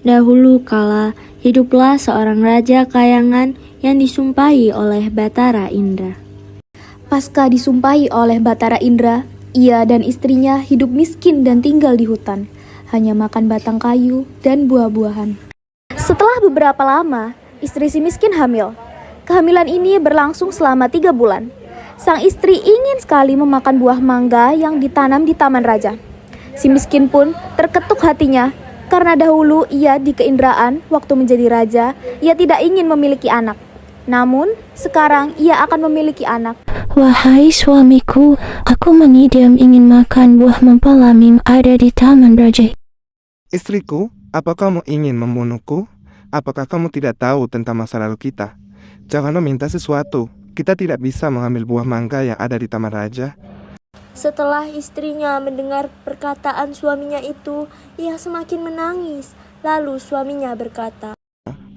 Dahulu kala, hiduplah seorang raja kayangan yang disumpahi oleh Batara Indra. Pasca disumpahi oleh Batara Indra, ia dan istrinya hidup miskin dan tinggal di hutan, hanya makan batang kayu dan buah-buahan. Setelah beberapa lama, istri si miskin hamil. Kehamilan ini berlangsung selama 3 bulan. Sang istri ingin sekali memakan buah mangga yang ditanam di taman raja. Si miskin pun terketuk hatinya, karena dahulu ia di keindraan waktu menjadi raja, ia tidak ingin memiliki anak. Namun, sekarang ia akan memiliki anak. Wahai suamiku, aku mengidam ingin makan buah mempelem yang ada di taman raja. Istriku, apa kamu ingin membunuhku? Apakah kamu tidak tahu tentang masa lalu kita? Jangan meminta sesuatu. Kita tidak bisa mengambil buah mangga yang ada di taman raja. Setelah istrinya mendengar perkataan suaminya itu, ia semakin menangis. Lalu suaminya berkata,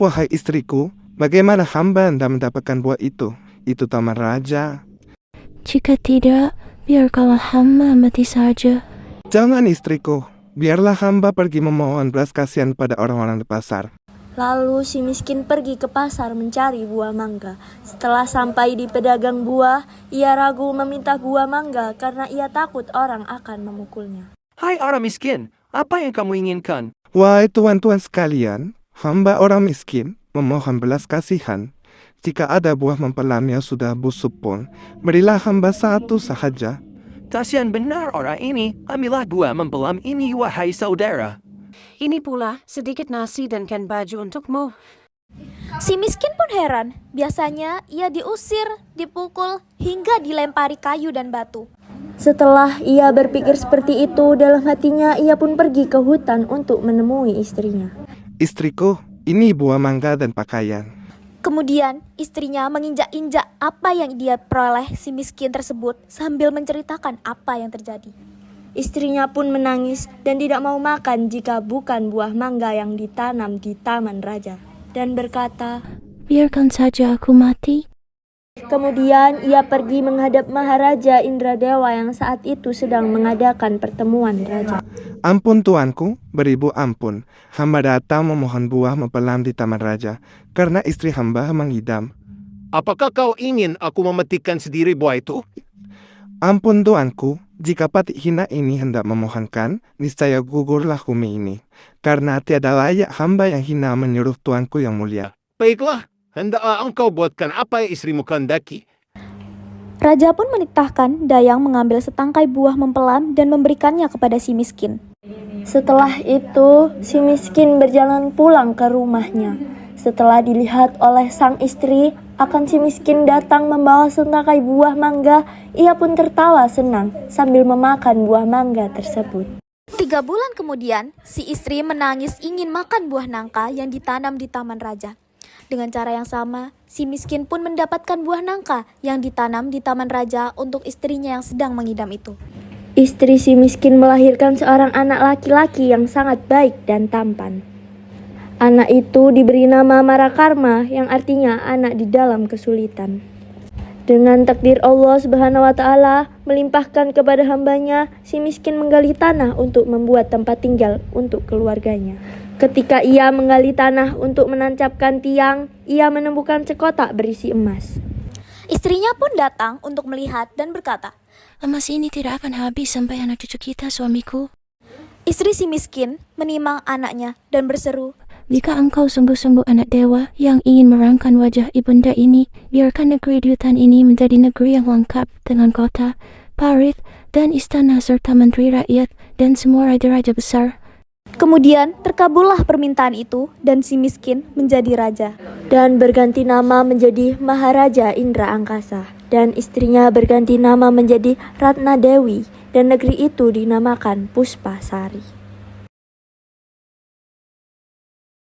Wahai istriku, bagaimana hamba hendak mendapatkan buah itu? Itu taman raja. Jika tidak, biarkanlah hamba mati saja. Jangan istriku, biarlah hamba pergi memohon belas kasihan pada orang-orang di pasar. Lalu si miskin pergi ke pasar mencari buah mangga. Setelah sampai di pedagang buah, ia ragu meminta buah mangga karena ia takut orang akan memukulnya. Hai orang miskin, apa yang kamu inginkan? Wahai tuan-tuan sekalian, hamba orang miskin memohon belas kasihan. Jika ada buah mempelem yang sudah busuk pun, berilah hamba satu sahaja. Kasihan benar orang ini, ambillah buah mempelem ini wahai saudara. Ini pula sedikit nasi dan kain baju untukmu. Si miskin pun heran, biasanya ia diusir, dipukul, hingga dilempari kayu dan batu. Setelah ia berpikir seperti itu, dalam hatinya ia pun pergi ke hutan untuk menemui istrinya. Istriku, ini buah mangga dan pakaian. Kemudian istrinya menginjak-injak apa yang dia peroleh si miskin tersebut sambil menceritakan apa yang terjadi. Istrinya pun menangis dan tidak mau makan jika bukan buah mangga yang ditanam di taman raja, dan berkata, Biarkan saja aku mati. Kemudian ia pergi menghadap Maharaja Indradewa yang saat itu sedang mengadakan pertemuan raja. Ampun tuanku, beribu ampun. Hamba datang memohon buah mempelem di taman raja, karena istri hamba mengidam. Apakah kau ingin aku memetikan sendiri buah itu? Ampun tuanku, jika patik hina ini hendak memohonkan, niscaya gugurlah bumi ini. Karena tiada layak hamba yang hina menyuruh tuanku yang mulia. Baiklah, hendaklah engkau buatkan apa yang istrimu kehendaki. Raja pun menitahkan Dayang mengambil setangkai buah mempelem dan memberikannya kepada si miskin. Setelah itu, si miskin berjalan pulang ke rumahnya. Setelah dilihat oleh sang istri, akan si miskin datang membawa setangkai buah mangga, ia pun tertawa senang sambil memakan buah mangga tersebut. 3 bulan kemudian, si istri menangis ingin makan buah nangka yang ditanam di taman raja. Dengan cara yang sama, si miskin pun mendapatkan buah nangka yang ditanam di taman raja untuk istrinya yang sedang mengidam itu. Istri si miskin melahirkan seorang anak laki-laki yang sangat baik dan tampan. Anak itu diberi nama Marakarma yang artinya anak di dalam kesulitan. Dengan takdir Allah Subhanahu wa Ta'ala melimpahkan kepada hambanya, si miskin menggali tanah untuk membuat tempat tinggal untuk keluarganya. Ketika ia menggali tanah untuk menancapkan tiang, ia menemukan sekotak berisi emas. Istrinya pun datang untuk melihat dan berkata, Emas ini tidak akan habis sampai anak cucu kita, suamiku. Istri si miskin menimang anaknya dan berseru, Jika engkau sungguh-sungguh anak dewa yang ingin merangkan wajah ibunda ini, biarkan negeri di hutan ini menjadi negeri yang lengkap dengan kota, parit, dan istana serta menteri rakyat dan semua raja-raja besar. Kemudian terkabullah permintaan itu dan si miskin menjadi raja. Dan berganti nama menjadi Maharaja Indra Angkasa. Dan istrinya berganti nama menjadi Ratna Dewi. Dan negeri itu dinamakan Puspasari.